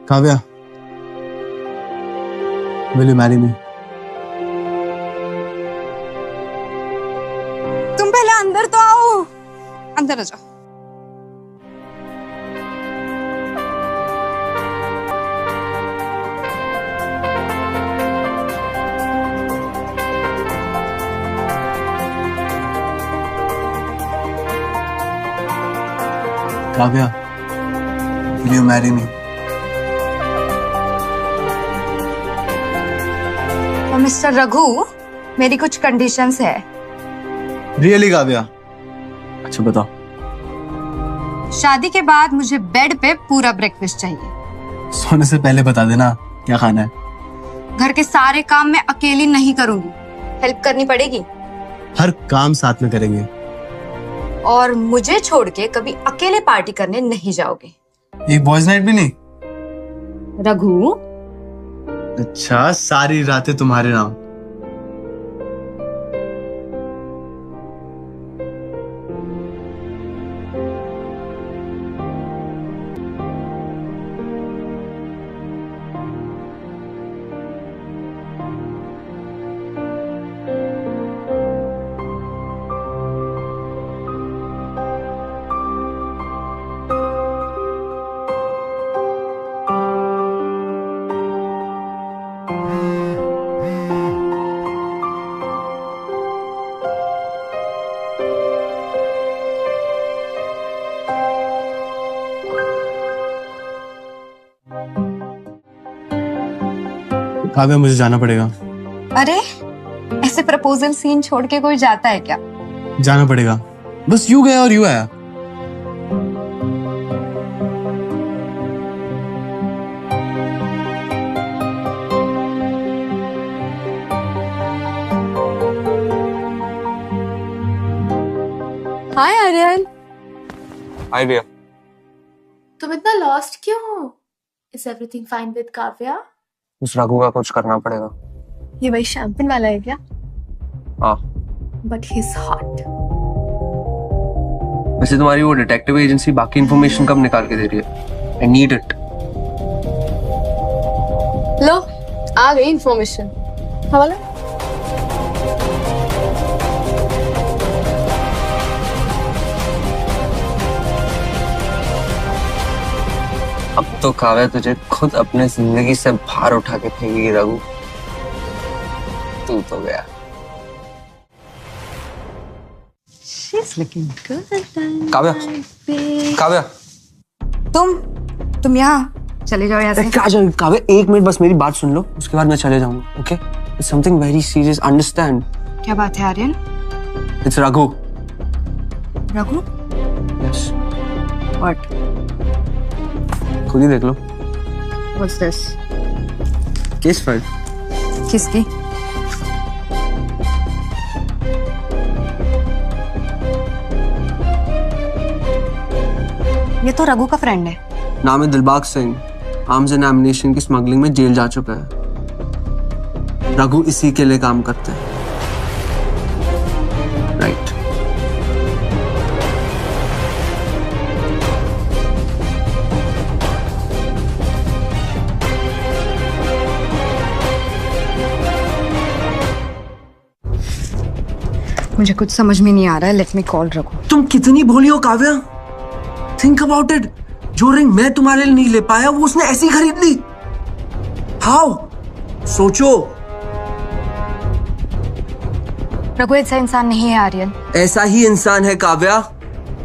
Speaker 4: Kavya, will you marry me?
Speaker 1: तुम पहले अंदर तो आओ, अंदर आ जाओ।
Speaker 4: Kavya, will you marry me?
Speaker 1: तो मिस्टर रघु, मेरी कुछ कंडीशंस है।
Speaker 4: Really काव्या? अच्छा बताओ।
Speaker 1: शादी के बाद मुझे बेड पे पूरा ब्रेकफास्ट चाहिए।
Speaker 4: सोने से पहले बता देना क्या खाना है।
Speaker 1: घर के सारे काम मैं अकेली नहीं करूंगी, हेल्प करनी पड़ेगी।
Speaker 4: हर काम साथ में करेंगे।
Speaker 1: और मुझे छोड़ के कभी अकेले पार्टी करने नहीं जाओगे।
Speaker 4: एक बॉयज नाइट भी नहीं?
Speaker 1: रघु,
Speaker 4: अच्छा, सारी रातें तुम्हारे नाम। काव्या, मुझे जाना पड़ेगा।
Speaker 1: अरे ऐसे प्रपोजल सीन छोड़ के कोई जाता है क्या?
Speaker 4: जाना पड़ेगा, बस यूं गया और यूं आया।
Speaker 9: हाय आर्यन,
Speaker 7: हाय भैया।
Speaker 9: तुम इतना लॉस्ट क्यों हो? Is everything fine with Kavya?
Speaker 7: उस रघु का कुछ करना पड़ेगा।
Speaker 9: ये वही शैम्पेन वाला है क्या?
Speaker 7: हाँ।
Speaker 9: But he is hot.
Speaker 7: वैसे तुम्हारी वो डिटेक्टिव एजेंसी बाकी इंफॉर्मेशन कब निकाल के दे रही है? I need it.
Speaker 9: लो, आ गई इंफॉर्मेशन। हवाला।
Speaker 7: अब तो काव्या तुझे खुद अपने जिंदगी से बाहर उठा के फेंकेगी रघु। तू तो गया। काव्या, काव्या,
Speaker 1: तुम यहाँ चले जाओ यहाँ से।
Speaker 7: क्या जाओ काव्या, एक मिनट बस मेरी बात सुन लो, उसके बाद मैं चले जाऊंगा। Okay, it's something very serious, understand?
Speaker 1: क्या बात है Aryan?
Speaker 7: It's Raghu.
Speaker 1: Raghu?
Speaker 7: Yes.
Speaker 1: What?
Speaker 7: खुद ही देख लो।
Speaker 1: What's this?
Speaker 7: Case file.
Speaker 1: किसकी? ये तो रघु का फ्रेंड है।
Speaker 7: नाम है Dilbagh Singh. Arms and ammunition की स्मगलिंग में जेल जा चुका है। रघु इसी के लिए काम करते हैं। राइट।
Speaker 1: मुझे कुछ समझ में नहीं आ रहा है। Let me call Raghu.
Speaker 7: तुम कितनी भोली हो काव्या। Think about it. जो रिंग मैं तुम्हारे लिए नहीं ले पाया वो उसने ऐसी खरीद ली। हाउ? सोचो।
Speaker 1: रघु ऐसा इंसान नहीं है आर्यन।
Speaker 7: ऐसा ही इंसान है काव्या।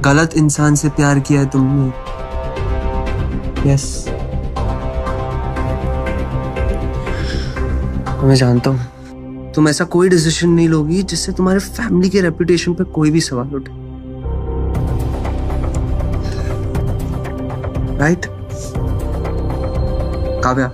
Speaker 7: गलत इंसान से प्यार किया है तुमने। यस। मैं जानता हूं तुम ऐसा कोई डिसीजन नहीं लोगी जिससे तुम्हारे फैमिली के रेपुटेशन पे कोई भी सवाल उठे। राइट? काव्या,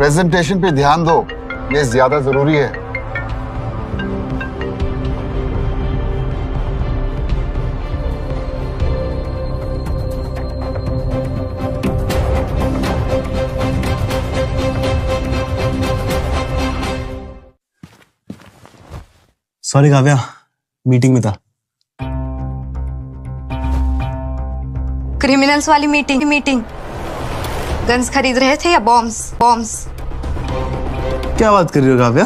Speaker 12: प्रेजेंटेशन पे ध्यान दो, ये ज्यादा जरूरी है।
Speaker 4: सॉरी काव्या, मीटिंग में था।
Speaker 1: क्रिमिनल्स वाली मीटिंग गन्स खरीद रहे थे या बॉम्ब्स?
Speaker 4: क्या बात कर रही हो काव्या?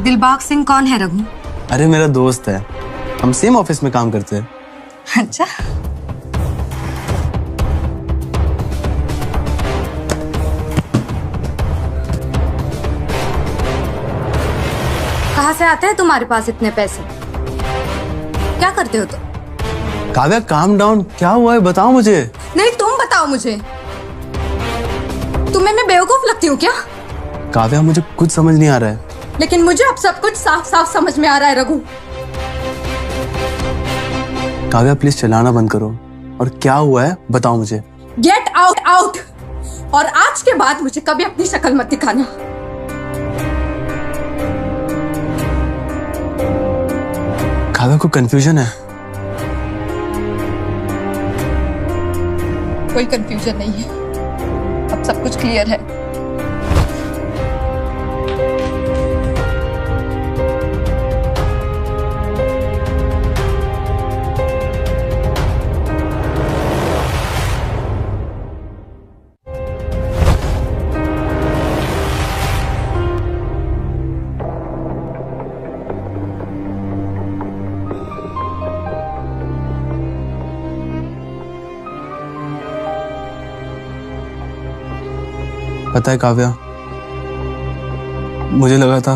Speaker 1: दिलबाग सिंह कौन है रघु?
Speaker 4: अरे मेरा दोस्त है, हम सेम ऑफिस में काम करते हैं।
Speaker 1: अच्छा, कहाँ से आते हैं तुम्हारे पास इतने पैसे? क्या करते हो तुम?
Speaker 4: काव्या काम डाउन, क्या हुआ है बताओ मुझे।
Speaker 1: नहीं, तुम बताओ मुझे। तुम्हें मैं बेवकूफ लगती हूँ क्या?
Speaker 4: काव्या मुझे कुछ समझ नहीं आ रहा है।
Speaker 1: लेकिन मुझे अब सब कुछ साफ साफ समझ में आ रहा है रघु।
Speaker 4: काव्या प्लीज चलाना बंद करो, और क्या हुआ है बताओ मुझे।
Speaker 1: गेट आउट, और आज के बाद मुझे कभी अपनी शक्ल मत दिखाना।
Speaker 4: काव्या को कंफ्यूजन है।
Speaker 1: कोई कंफ्यूजन नहीं है, अब सब कुछ क्लियर है।
Speaker 4: पता है काव्या, मुझे लगा था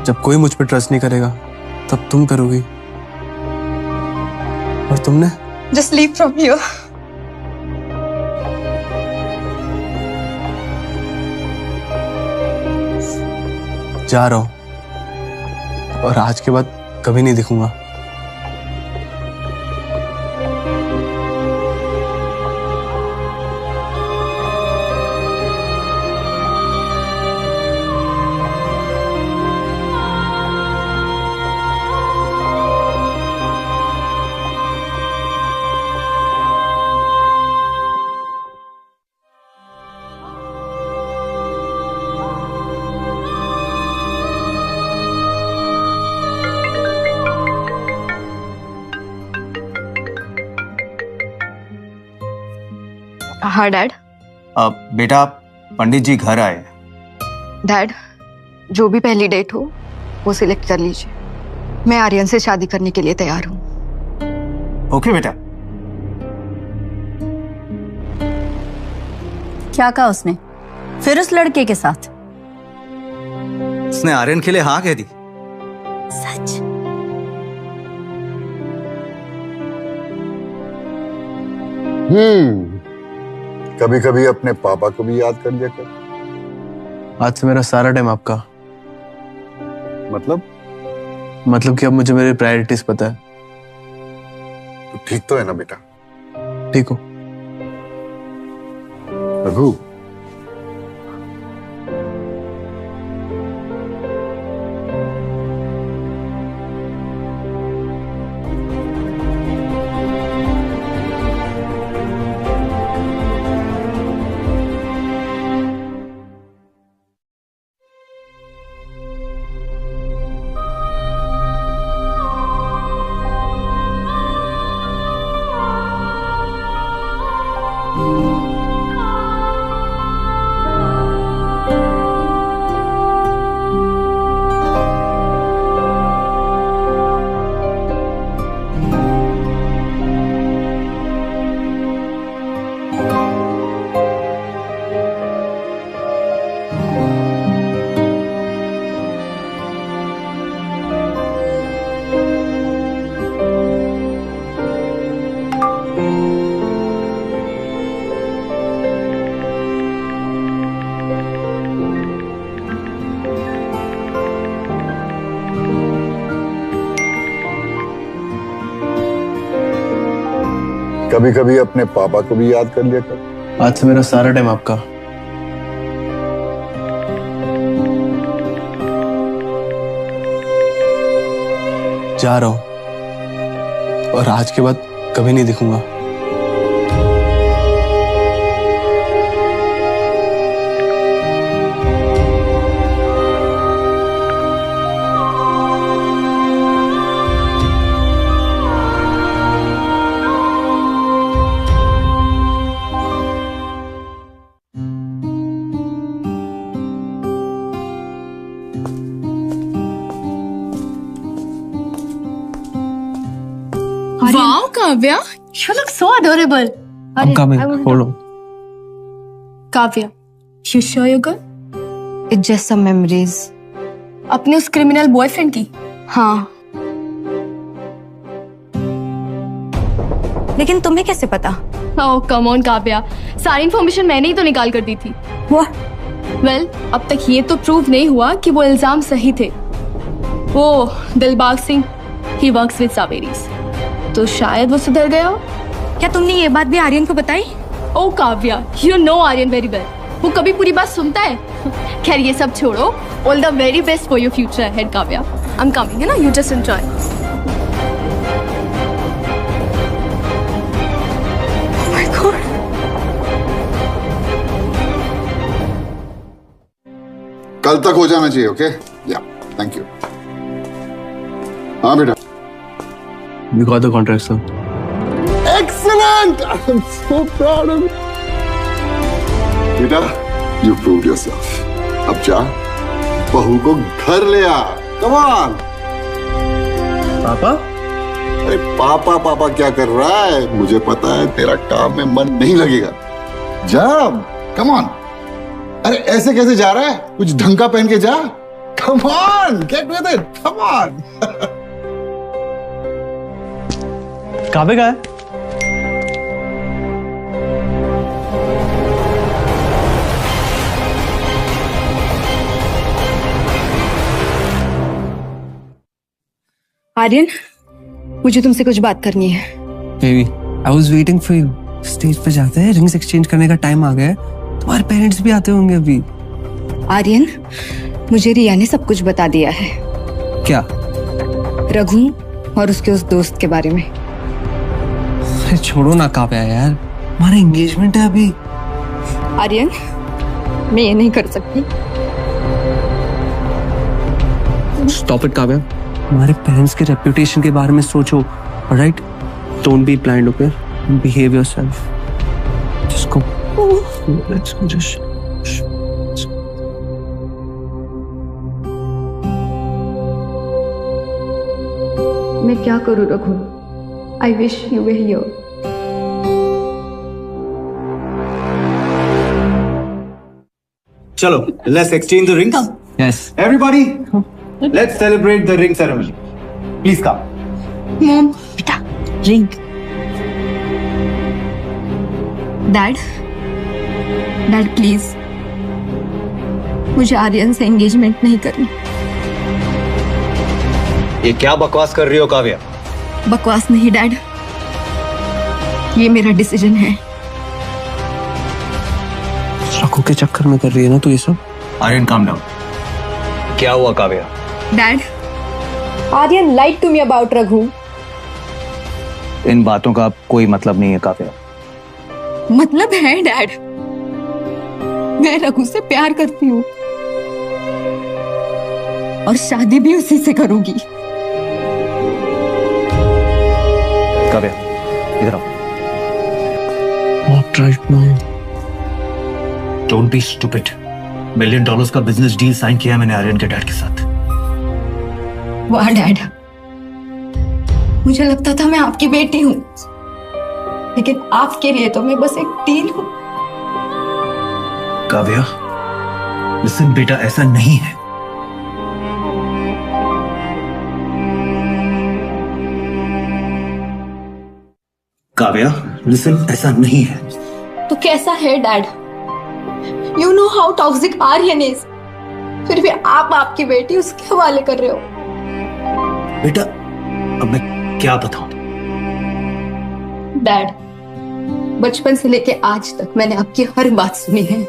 Speaker 4: जब कोई मुझ पर ट्रस्ट नहीं करेगा तब तुम करोगी, और तुमने।
Speaker 1: Just leave from here.
Speaker 4: जा रहा हूं, और आज के बाद कभी नहीं दिखूंगा।
Speaker 1: हाँ डैड।
Speaker 15: बेटा, पंडित जी घर आए।
Speaker 1: डैड, जो भी पहली डेट हो वो सिलेक्ट कर लीजिए। मैं आर्यन से शादी करने के लिए तैयार हूँ।
Speaker 15: ओके बेटा।
Speaker 10: क्या कहा उसने फिर उस लड़के के साथ?
Speaker 15: उसने आर्यन के लिए हाँ कह दी।
Speaker 10: सच?
Speaker 12: कभी कभी अपने पापा को भी याद कर लिया कर।
Speaker 4: आज से मेरा सारा टाइम आपका। मतलब कि अब मुझे मेरी प्रायोरिटीज पता है।
Speaker 12: तो ठीक तो है ना बेटा?
Speaker 4: ठीक हो
Speaker 12: रघु। कभी कभी अपने पापा को भी याद कर लिया कर।
Speaker 4: आज से मेरा सारा टाइम आपका। जा रहा हूं और आज के बाद कभी नहीं दिखूंगा।
Speaker 9: Wow, Kavya, you look so adorable.
Speaker 4: I'm coming. Hold on.
Speaker 9: Kavya, you sure you're good?
Speaker 1: It's just some memories.
Speaker 9: अपने उस क्रिमिनल बॉयफ्रेंड की?
Speaker 1: हाँ। लेकिन तुम्हें कैसे पता?
Speaker 9: Oh, come on, Kavya. सारी इन्फॉर्मेशन मैंने ही तो निकाल कर दी थी। Well, अब तक ये तो प्रूव नहीं हुआ कि वो इल्जाम सही थे। वो Dilbag Singh, he works with Saveris. तो शायद वो सुधर गया हो।
Speaker 1: क्या तुमने ये बात भी आर्यन को बताई?
Speaker 9: ओ Kavya, you know Aryan very well. वो कभी पूरी बात सुनता है? खैर ये सब छोड़ो। All the very best for your future ahead, Kavya. I'm coming, है ना? You just enjoy.
Speaker 1: Oh my God.
Speaker 12: कल तक हो जाना चाहिए, ओके? या, थैंक यू। हाँ बेटा।
Speaker 4: We got the contract, sir.
Speaker 12: Excellent! I'm so proud of you. बेटा, you proved yourself. अब जा, बहू को घर ले आ। Come on.
Speaker 4: पापा?
Speaker 12: अरे पापा पापा क्या कर रहा है? मुझे पता है तेरा काम में मन नहीं लगेगा। जा, come on. अरे ऐसे कैसे जा रहा है? कुछ ढंग का पहन के जा। Come on, get with it. Come on.
Speaker 4: काबे का है?
Speaker 1: आर्यन, मुझे तुमसे कुछ बात करनी है।
Speaker 15: Baby, I was waiting for you. Stage पे जाते हैं, रिंग्स एक्सचेंज करने का टाइम आ गया है। तुम्हारे पेरेंट्स भी आते होंगे अभी।
Speaker 1: आर्यन, मुझे रिया ने सब कुछ बता दिया है।
Speaker 15: क्या?
Speaker 1: रघु और उसके उस दोस्त के बारे में।
Speaker 15: अरे छोड़ो ना काव्या यार, हमारा एंगेजमेंट है अभी।
Speaker 1: आर्यन, मैं ये नहीं कर सकती।
Speaker 15: स्टॉप इट काव्या, हमारे पेरेंट्स के रेपुटेशन के बारे में सोचो, alright? Don't be blind, okay? Behave yourself. Just go, let's go, just.
Speaker 1: मैं क्या करूं Raghu? I wish you were here.
Speaker 15: चलो, let's exchange the rings. Yes.
Speaker 8: Everybody, let's celebrate the ring ceremony. Please come.
Speaker 1: Mom, बेटा, ring. Dad, please, मुझे आर्यन से engagement नहीं करनी।
Speaker 15: ये क्या बकवास कर रही हो काव्या?
Speaker 1: बकवास नहीं डैड, ये मेरा डिसीजन है।
Speaker 15: रघु के चक्कर में कर रही है ना तू ये सब? आर्यन काम डाउन। क्या हुआ Kavya?
Speaker 1: Dad,
Speaker 5: Aryan lied to me about Raghu.
Speaker 15: इन बातों का कोई मतलब नहीं है काव्या।
Speaker 1: मतलब है डैड, मैं रघु से प्यार करती हूँ और शादी भी उसी से करूंगी।
Speaker 15: काव्या, इधर आओ।
Speaker 4: Not right now.
Speaker 15: Don't be stupid. $1 million का बिजनेस डील साइन किया मैंने आर्यन के डैड के साथ।
Speaker 1: वाह डैड, मुझे लगता था मैं आपकी बेटी हूँ, लेकिन आपके लिए तो मैं बस एक टीन हूँ।
Speaker 15: काव्या, लिसन बेटा, ऐसा नहीं है। काव्या, लिसन, ऐसा नहीं है।
Speaker 9: तो कैसा है dad? You know how toxic Aryan is. फिर भी आप आपकी बेटी उसके हवाले कर रहे हो।
Speaker 15: बेटा, अब मैं क्या बताऊं?
Speaker 9: डैड, बचपन से लेके आज तक मैंने आपकी हर बात सुनी है।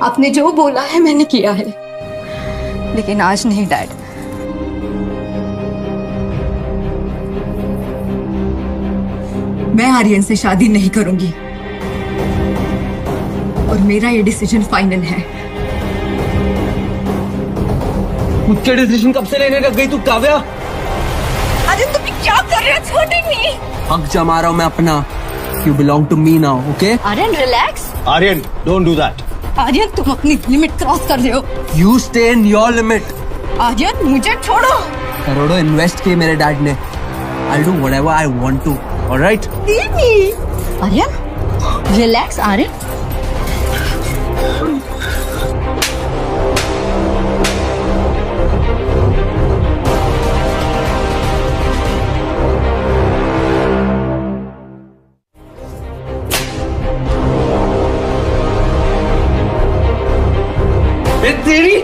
Speaker 9: आपने जो बोला है मैंने किया है,
Speaker 1: लेकिन आज नहीं डैड।
Speaker 5: मैं आर्यन से शादी नहीं करूंगी और मेरा ये डिसीजन फाइनल है।
Speaker 2: खुद के डिसीजन कब से लेने लग गई तू काव्या?
Speaker 5: अरे तुम क्या कर रहे हो? छोटी नहीं।
Speaker 15: हक जमा रहा हूं मैं अपना। You belong to me now, okay?
Speaker 10: Aryan relax.
Speaker 8: Aryan, don't do that.
Speaker 5: Aryan तुम अपनी लिमिट क्रॉस कर रहे हो।
Speaker 15: You stay in your limit.
Speaker 5: Aryan मुझे छोड़ो।
Speaker 15: करोड़ों इन्वेस्ट किए मेरे डैड ने। I'll do whatever I want to. All right?
Speaker 10: Aryan relax Aryan.
Speaker 2: तेरी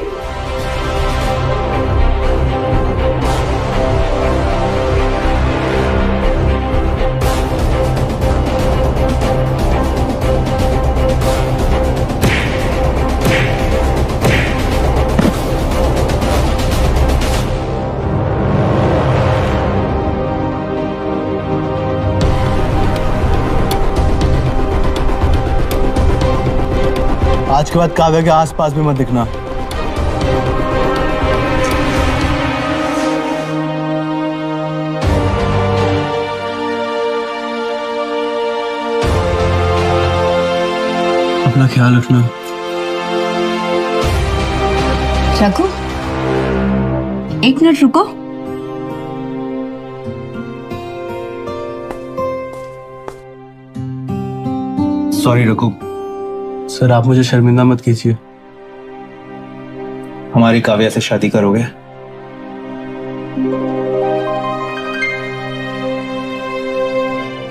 Speaker 4: आज के बाद काव्या के आसपास भी मत दिखना। अपना ख्याल रखना।
Speaker 10: रघु, एक मिनट रुको।
Speaker 8: सॉरी रघु।
Speaker 4: सर आप मुझे शर्मिंदा मत कीजिए।
Speaker 8: हमारी काव्या से शादी करोगे?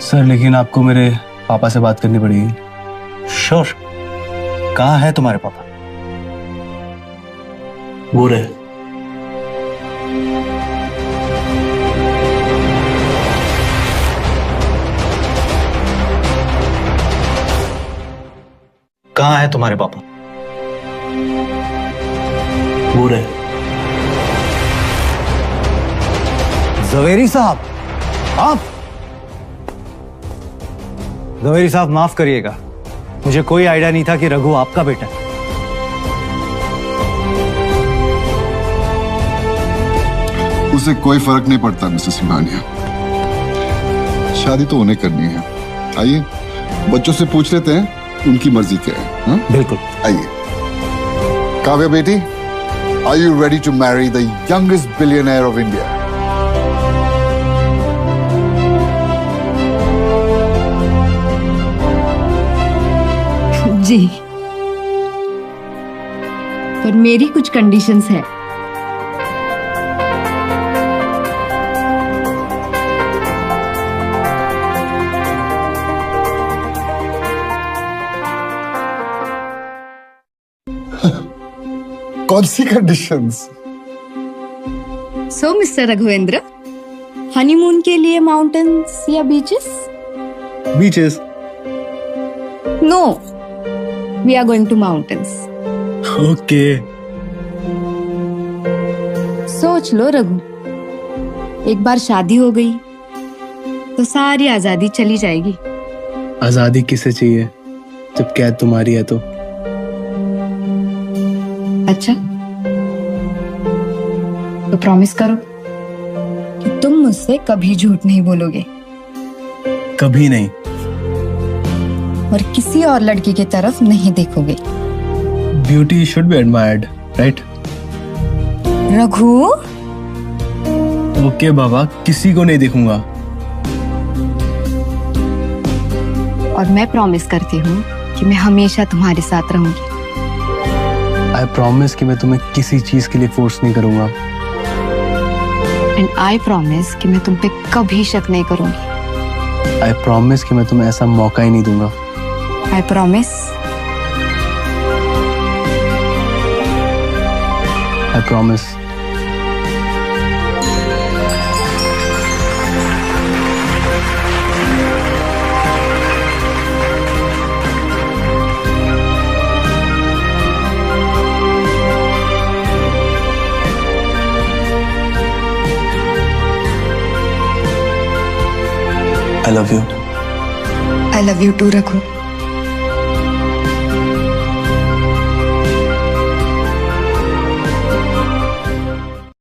Speaker 4: सर लेकिन आपको मेरे पापा से बात करनी पड़ेगी।
Speaker 8: श्योर। कहाँ है तुम्हारे पापा?
Speaker 4: वो रहे।
Speaker 8: कहाँ है तुम्हारे पापा?
Speaker 4: वो रहे।
Speaker 8: जवेरी साहब, आप? जवेरी साहब माफ करिएगा, मुझे कोई आइडिया नहीं था कि रघु आपका बेटा है।
Speaker 12: उसे कोई फर्क नहीं पड़ता मिसेस सिंघानिया, शादी तो उन्हें करनी है। आइए बच्चों से पूछ लेते हैं उनकी मर्जी क्या है। हा?
Speaker 8: बिल्कुल।
Speaker 12: आइए काव्या बेटी, are you ready to marry the youngest billionaire of India?
Speaker 5: जी, पर मेरी कुछ कंडीशंस है।
Speaker 12: कौन सी कंडीशंस?
Speaker 1: सो मिस्टर रघुवेंद्र, हनीमून के लिए माउंटेन्स या beaches?
Speaker 4: Beaches.
Speaker 1: No, we are going to mountains.
Speaker 4: Okay.
Speaker 1: सोच लो रघु, एक बार शादी हो गई तो सारी आजादी चली जाएगी।
Speaker 4: आजादी किसे चाहिए जब कैद तुम्हारी है तो?
Speaker 1: अच्छा, तो प्रॉमिस करो कि तुम मुझसे कभी झूठ नहीं बोलोगे
Speaker 4: कभी नहीं,
Speaker 1: और किसी और लड़की की तरफ नहीं देखोगे।
Speaker 4: Beauty should be admired, right?
Speaker 1: Raghu.
Speaker 4: Okay बाबा, किसी को नहीं देखूंगा।
Speaker 1: और मैं प्रॉमिस करती हूँ कि मैं हमेशा तुम्हारे साथ रहूंगी।
Speaker 4: आई प्रॉमिस कि मैं तुम्हें किसी चीज के लिए फोर्स नहीं करूंगा।
Speaker 1: एंड आई प्रॉमिस कि मैं तुम पे कभी शक नहीं करूंगी।
Speaker 4: आई प्रॉमिस कि मैं तुम्हें ऐसा मौका ही नहीं दूंगा।
Speaker 1: I promise.
Speaker 4: I promise. I love you.
Speaker 1: I love you too Raghu.